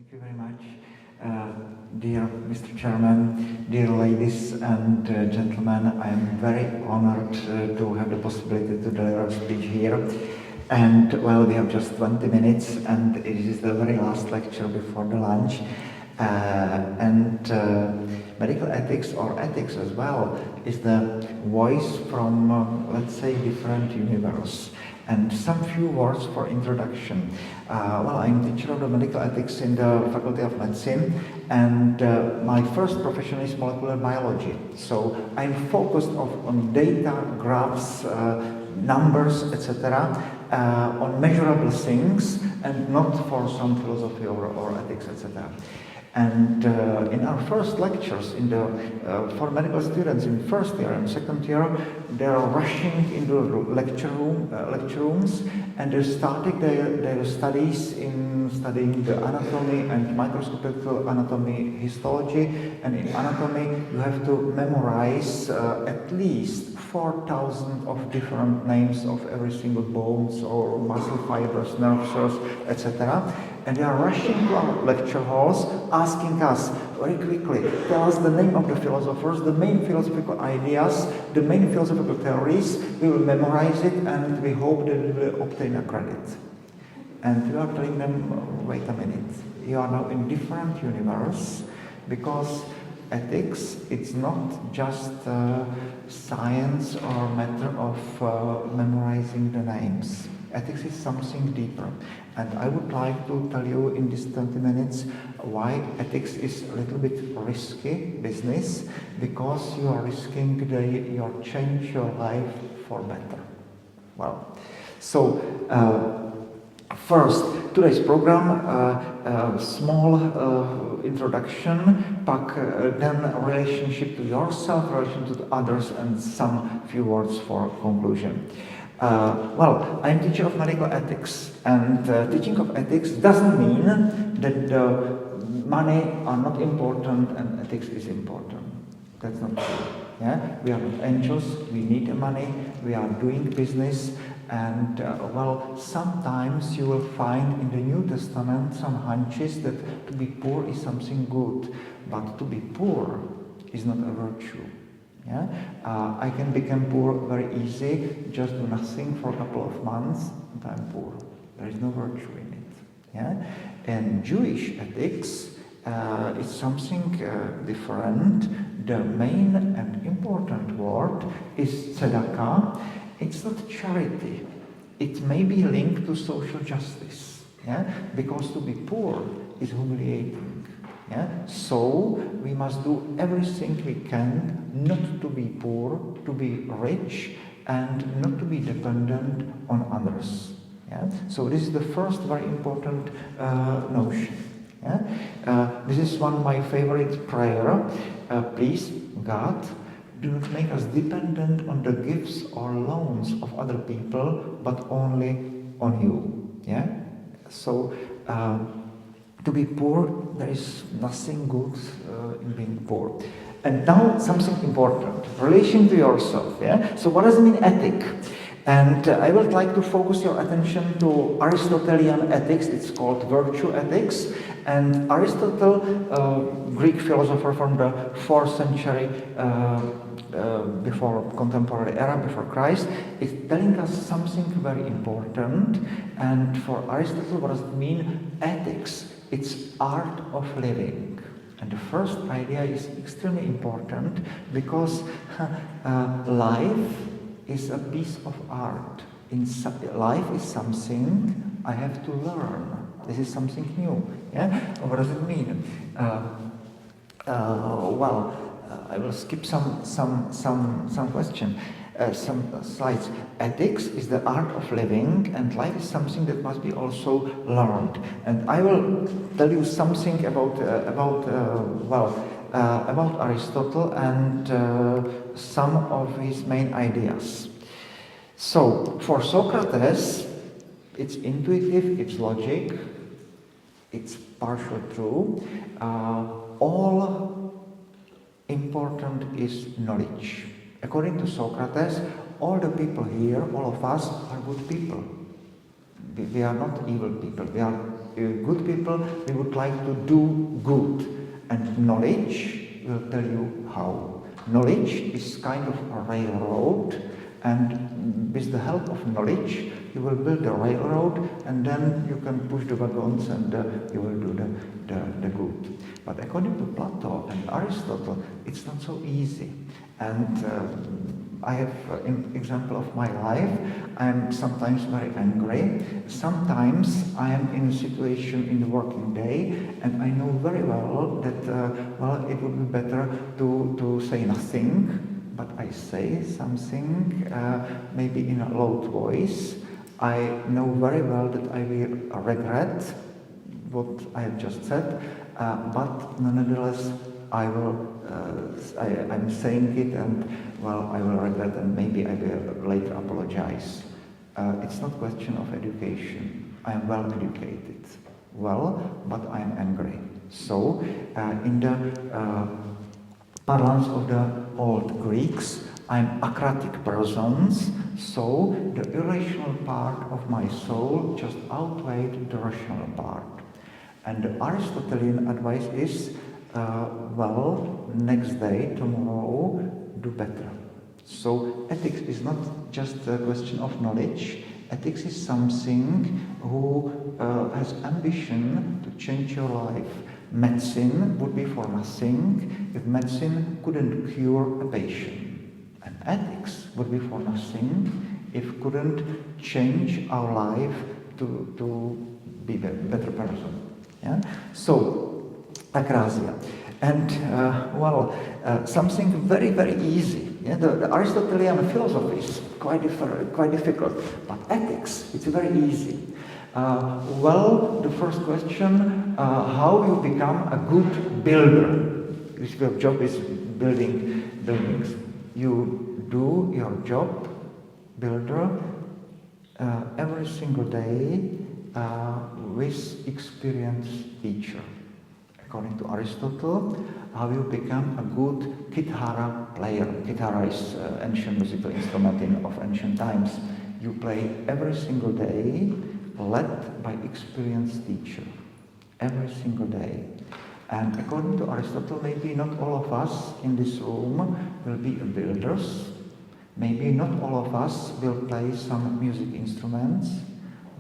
Thank you very much. Dear Mr. Chairman, dear ladies and gentlemen, I am very honored to have the possibility to deliver a speech here. And well, we have just 20 minutes and it is the very last lecture before the lunch. Medical ethics, or ethics as well, is the voice from, let's say, different universe. And some few words for introduction. Well, I'm teacher of the medical ethics in the Faculty of Medicine, and my first profession is molecular biology. So I'm focused on data, graphs, numbers, etc., on measurable things, and not for some philosophy or ethics, etc. And in our first lectures for medical students in first year and second year, they are rushing into lecture rooms, and they're starting their studies in studying the anatomy and microscopic anatomy, histology. And in anatomy, you have to memorize at least 4,000 of different names of every single bones or muscle fibers, nerve cells, etc. And they are rushing to our lecture halls, asking us very quickly, tell us the name of the philosophers, the main philosophical ideas, the main philosophical theories. We will memorize it and we hope that we will obtain a credit. And we are telling them, wait a minute, you are now in different universe, because ethics, it's not just science or matter of memorizing the names. Ethics is something deeper. And I would like to tell you in these 20 minutes why ethics is a little bit risky business, because you are risking your change your life for better. Well, so first, today's program, small introduction, then relationship to yourself, relation to others, and some few words for conclusion. Well, I'm teacher of medical ethics, and teaching of ethics doesn't mean that money are not important and ethics is important. That's not true. Yeah? We are not angels, we need the money, we are doing business, and well, sometimes you will find in the New Testament some hunches that to be poor is something good, but to be poor is not a virtue. Yeah? I can become poor very easy, just do nothing for a couple of months, and I'm poor. There is no virtue in it. Yeah? And Jewish ethics is something different. The main and important word is tzedakah. It's not charity. It may be linked to social justice. Yeah? Because to be poor is humiliating. Yeah? So we must do everything we can not to be poor, to be rich, and not to be dependent on others. Yeah? So this is the first very important notion. Yeah? This is one of my favorite prayer. Please, God, do not make us dependent on the gifts or loans of other people, but only on you. Yeah? So to be poor, there is nothing good in being poor. And now something important, relation to yourself. Yeah? So what does it mean ethic? And I would like to focus your attention to Aristotelian ethics. It's called virtue ethics. And Aristotle, Greek philosopher from the 4th century before contemporary era, before Christ, is telling us something very important. And for Aristotle, what does it mean? Ethics. It's art of living. And the first idea is extremely important, because life is a piece of art. Life is something I have to learn. This is something new. Yeah? What does it mean? I will skip some question. Some slides. Ethics is the art of living, and life is something that must be also learned. And I will tell you something about Aristotle and some of his main ideas. So, for Socrates, it's intuitive, it's logic, it's partial true. All important is knowledge. According to Socrates, all the people here, all of us, are good people. We are not evil people. We are good people, we would like to do good. And knowledge will tell you how. Knowledge is kind of a railroad, and with the help of knowledge, you will build a railroad, and then you can push the wagons and you will do the good. But according to Plato and Aristotle, it's not so easy. And I have an example of my life. I am sometimes very angry. Sometimes I am in a situation in the working day, and I know very well that it would be better to say nothing, but I say something, maybe in a loud voice. I know very well that I will regret what I have just said, but nonetheless I'm saying it, and I will regret, and maybe I will later apologize. It's not question of education. I am well educated, but I am angry. So, in the parlance of the old Greeks, I am acratic persons, so the irrational part of my soul just outweighed the rational part. And the Aristotelian advice is, next day, tomorrow, do better. So ethics is not just a question of knowledge. Ethics is something who has ambition to change your life. Medicine would be for nothing if medicine couldn't cure a patient. And ethics would be for nothing if couldn't change our life to be a better person. Yeah? So, acrasia. And, something very, very easy. Yeah? The Aristotelian philosophy is quite difficult, but ethics, it's very easy. The first question, how you become a good builder? If your job is building buildings, you do your job, builder, every single day with experienced teacher. According to Aristotle, how you become a good kithara player. Kithara is ancient musical instrument of ancient times. You play every single day, led by experienced teacher. Every single day. And according to Aristotle, maybe not all of us in this room will be builders. Maybe not all of us will play some music instruments,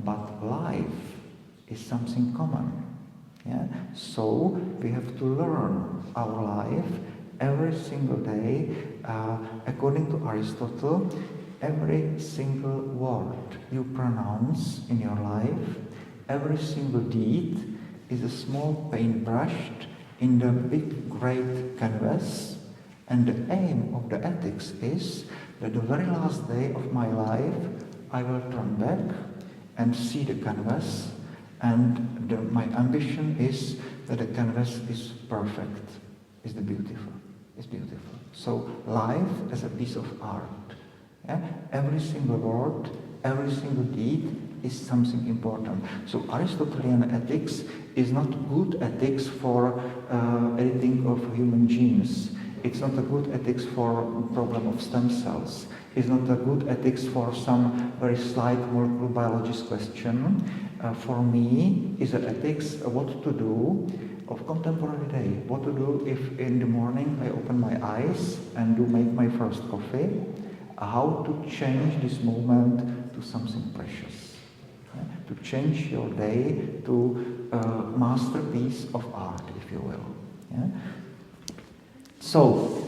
but life is something common. Yeah? So we have to learn our life every single day. According to Aristotle, every single word you pronounce in your life, every single deed is a small paintbrush in the big great canvas, and the aim of the ethics is that the very last day of my life I will turn back and see the canvas, and my ambition is that the canvas is perfect, is beautiful. So life as a piece of art. Yeah? Every single word, every single deed is something important. So Aristotelian ethics is not good ethics for editing of human genes. It's not a good ethics for problem of stem cells. It's not a good ethics for some very slight molecular biologist question. For me, is an ethics what to do of contemporary day. What to do if in the morning I open my eyes and do make my first coffee. How to change this moment to something precious. To change your day to a masterpiece of art, if you will. Yeah? So,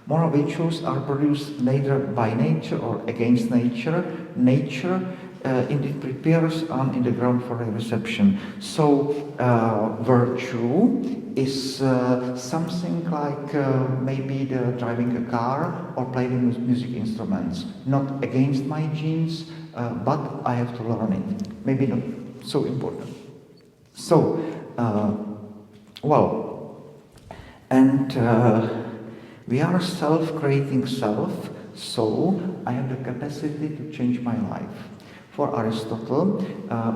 moral virtues are produced neither by nature or against nature. Nature indeed prepares in the ground for a reception. So, virtue is something like maybe the driving a car or playing music instruments. Not against my genes, but I have to learn it. Maybe not so important. So, we are self-creating self, so I have the capacity to change my life. For Aristotle,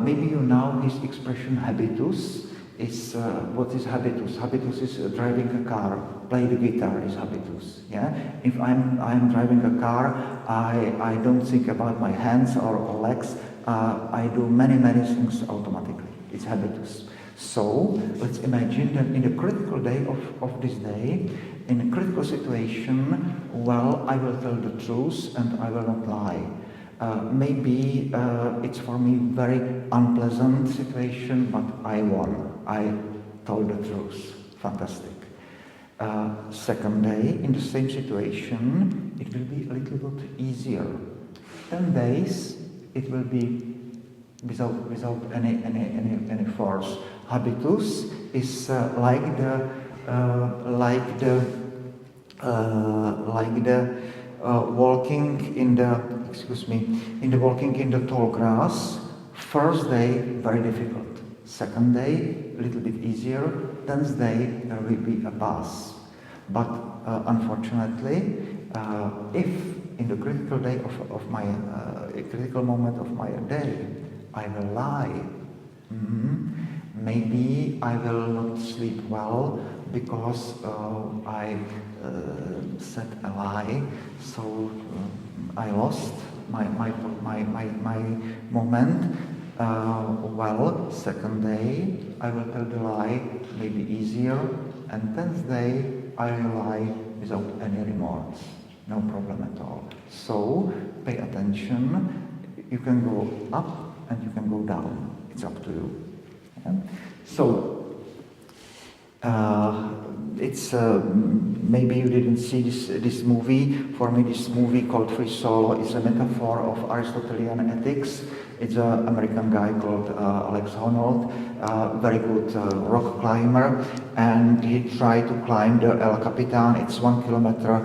maybe you know his expression habitus. Is what is habitus? Habitus is driving a car. Play the guitar is habitus. Yeah. If I'm driving a car, I don't think about my hands or legs. I do many things automatically. It's habitus. So let's imagine that in the critical day of this day, in a critical situation, well, I will tell the truth and I will not lie. Maybe it's for me very unpleasant situation, but I won. I told the truth. Fantastic. Second day, in the same situation, it will be a little bit easier. 10 days, it will be without any force. Habitus is like the walking in the walking in the tall grass. First day very difficult. Second day a little bit easier. 10th day there will be a pass. But unfortunately, if in the critical day of my critical moment of my day I will lie, maybe I will not sleep well because I said a lie, so I lost my moment. Well, second day I will tell the lie, maybe easier, and 10th day I will lie without any remorse, no problem at all. So pay attention. You can go up and you can go down. It's up to you. Yeah? So it's maybe you didn't see this movie. For me, this movie called Free Solo is a metaphor of Aristotelian ethics. It's an American guy called Alex Honnold, very good rock climber, and he tried to climb the El Capitan. It's 1 kilometer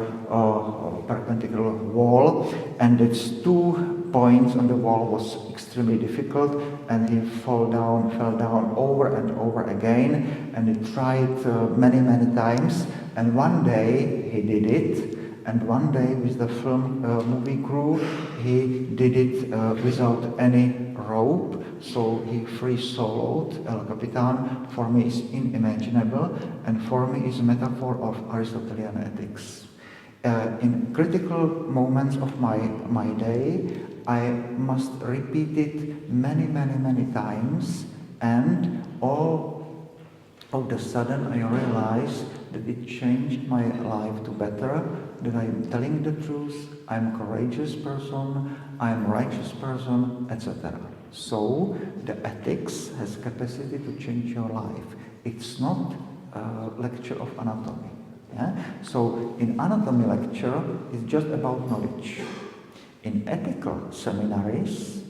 perpendicular wall, and its 2 points on the wall was extremely difficult, and he fell down over and over again, and he tried many times, and one day he did it, and one day with the movie crew he did it without any rope, so he free soloed El Capitan. For me is unimaginable, and for me is a metaphor of Aristotelian ethics. In critical moments of my day, I must repeat it many times, and all of a sudden I realized that it changed my life to better, that I'm telling the truth, I'm a courageous person, I'm a righteous person, etc. So the ethics has capacity to change your life. It's not a lecture of anatomy. Yeah? So in anatomy lecture, it's just about knowledge. In ethical seminaries,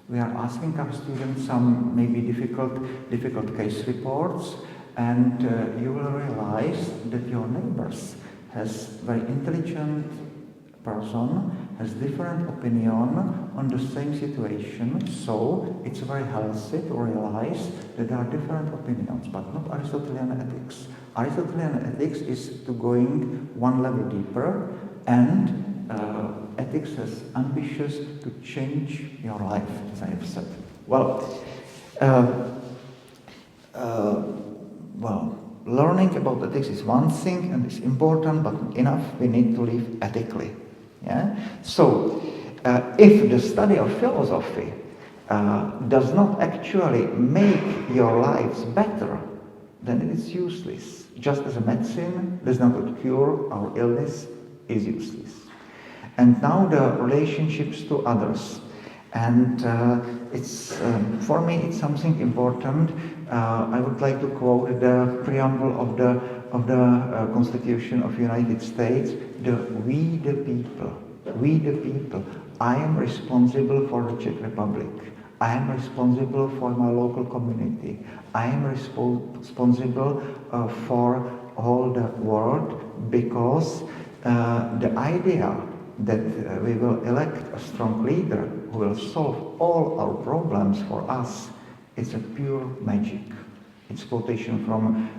we are asking our students some maybe difficult case reports, and you will realize that your neighbors has very intelligent person, has different opinion on the same situation, so it's very healthy to realize that there are different opinions, but not Aristotelian ethics. Aristotelian ethics is to going one level deeper, and ethics is ambitious to change your life, as I have said. Learning about ethics is one thing and it's important, but not enough. We need to live ethically. Yeah? So, if the study of philosophy does not actually make your lives better, then it is useless. Just as a medicine does not cure our illness, is useless. And now the relationships to others. And it's for me it's something important. I would like to quote the preamble of the Constitution of the United States. We the people. I am responsible for the Czech Republic. I am responsible for my local community. I am responsible for all the world, because the idea that we will elect a strong leader who will solve all our problems for us, it's a pure magic. It's quotation from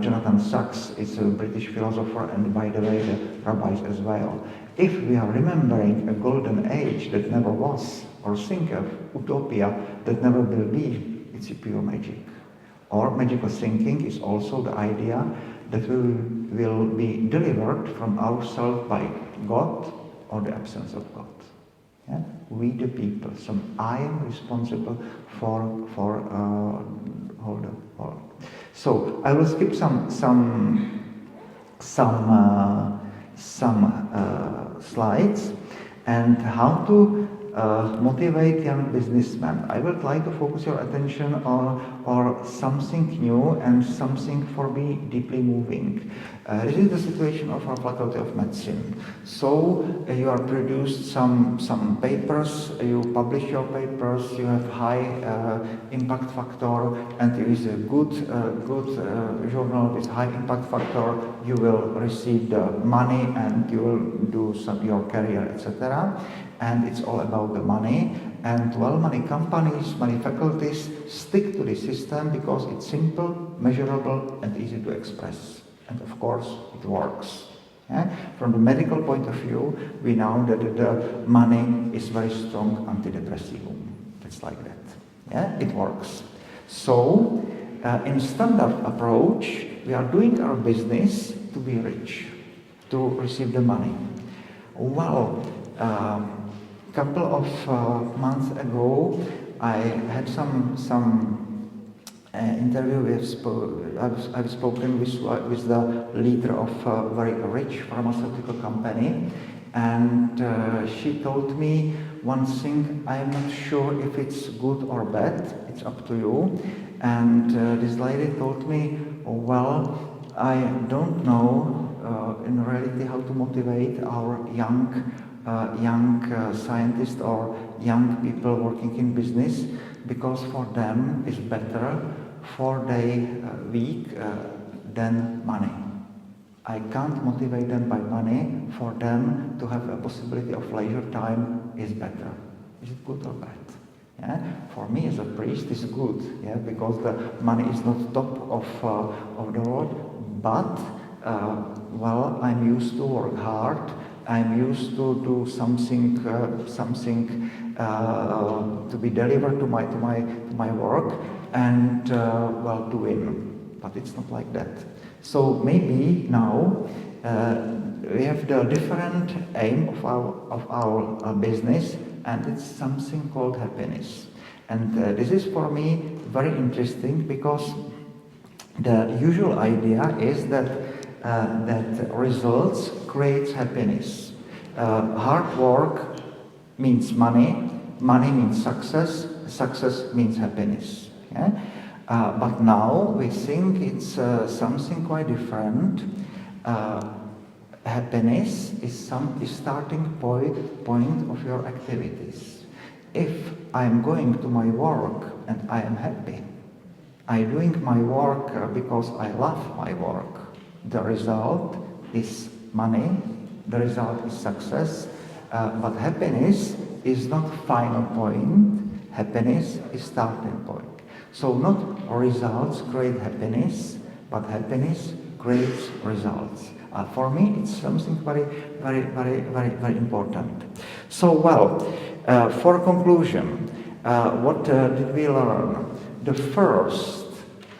Jonathan Sacks. It's a British philosopher, and by the way, the rabbis as well. If we are remembering a golden age that never was, or think of utopia that never will be, it's a pure magic. Or magical thinking is also the idea that we will be delivered from ourselves by God or the absence of God. Yeah? We the people. So I am responsible for hold on. So I will skip some slides and how to motivate young businessmen. I will try to focus your attention on something new and something for me deeply moving. This is the situation of our Faculty of Medicine. So you are produced some papers, you publish your papers, you have high impact factor, and it is a good journal with high impact factor. You will receive the money and you will do your career, etc. And it's all about the money. And well, many companies, many faculties stick to this system because it's simple, measurable, and easy to express. And of course, it works. Yeah? From the medical point of view, we know that the money is very strong antidepressivum. It's like that. Yeah? It works. So, in standard approach, we are doing our business to be rich, to receive the money. Well, couple of months ago, I had some interview. I've spoken with the leader of a very rich pharmaceutical company, and she told me one thing. I am not sure if it's good or bad. It's up to you. And this lady told me, well, I don't know in reality how to motivate our young scientists or young people working in business, because for them it's better 4-day week than money. I can't motivate them by money. For them to have a possibility of leisure time is better. Is it good or bad? Yeah? For me as a priest, it's good, yeah, because the money is not top of the world, but well, I'm used to work hard. I'm used to do something to be delivered to my work, and well, to win. But it's not like that. So maybe now we have the different aim of our business, and it's something called happiness. And this is for me very interesting, because the usual idea is that results creates happiness. Hard work means money, money means success, success means happiness. Yeah? But now we think it's something quite different. Happiness is starting point of your activities. If I'm going to my work and I am happy, I'm doing my work because I love my work, the result is money, the result is success, but happiness is not final point, happiness is starting point. So not results create happiness, but happiness creates results. For me, it's something very, very, very, very, very important. So, well, for conclusion, what did we learn? The first,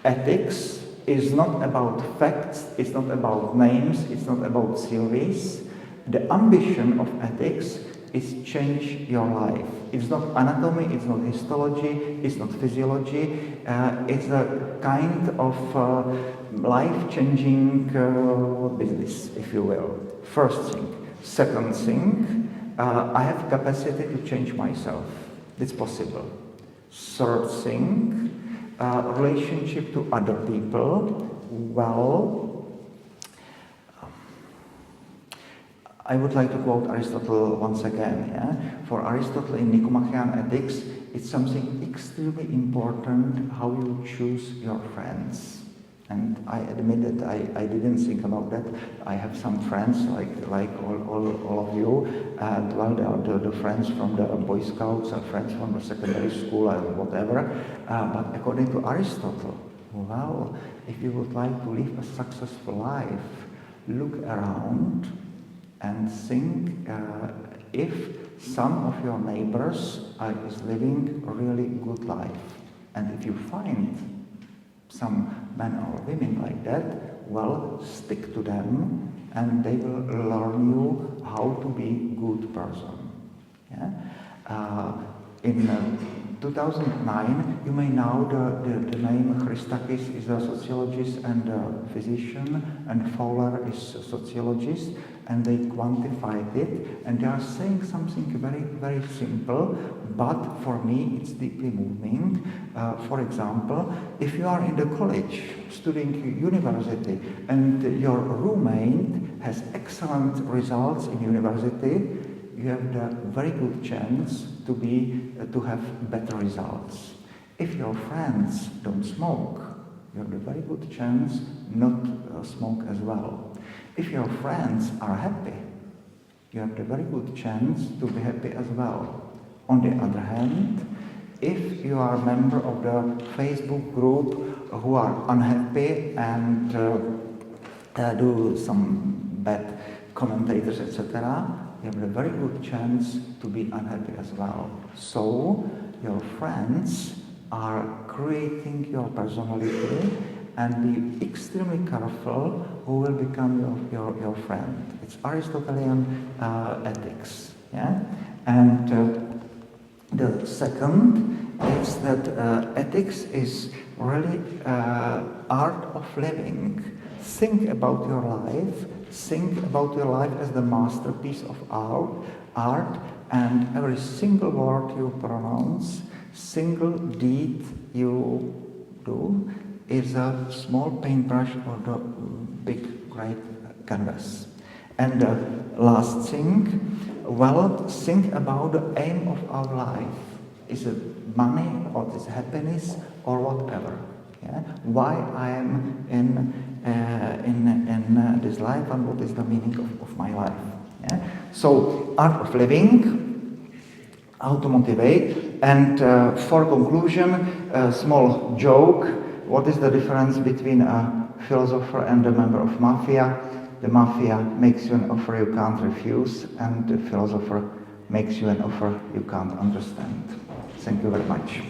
ethics is not about facts, it's not about names, it's not about theories. The ambition of ethics is change your life. It's not anatomy, it's not histology, it's not physiology, it's a kind of life-changing business, if you will. First thing. Second thing, I have capacity to change myself. It's possible. Third thing, relationship to other people. Well, I would like to quote Aristotle once again. Yeah? For Aristotle in Nicomachean Ethics, it's something extremely important how you choose your friends. And I admit that I didn't think about that. I have some friends like all of you, and well, they are the friends from the Boy Scouts, or friends from the secondary school, or whatever. But according to Aristotle, well, if you would like to live a successful life, look around and think if some of your neighbors is living a really good life. And if you find some men or women like that, well, stick to them and they will learn you how to be a good person. Yeah? In 2009, you may know the name Christakis is a sociologist and a physician, and Fowler is a sociologist, and they quantified it, and they are saying something very, very simple, but for me it's deeply moving. For example, if you are in the college, studying university, and your roommate has excellent results in university, you have the very good chance to have better results. If your friends don't smoke, you have a very good chance not smoke as well. If your friends are happy, you have a very good chance to be happy as well. On the other hand, if you are a member of the Facebook group who are unhappy and do some bad commentators, etc., you have a very good chance to be unhappy as well. So, your friends are creating your personality, and be extremely careful who will become your friend. It's Aristotelian ethics. Yeah? And the second is that ethics is really art of living. Think about your life. Think about your life as the masterpiece of art, and every single word you pronounce, single deed you do, is a small paintbrush or the big, great canvas. And the last thing, well, think about the aim of our life. Is it money, or is it happiness, or whatever? Yeah? Why I am in this life, and what is the meaning of my life? Yeah? So, art of living, how to motivate, and for conclusion, a small joke. What is the difference between a philosopher and a member of mafia? The mafia makes you an offer you can't refuse, and the philosopher makes you an offer you can't understand. Thank you very much.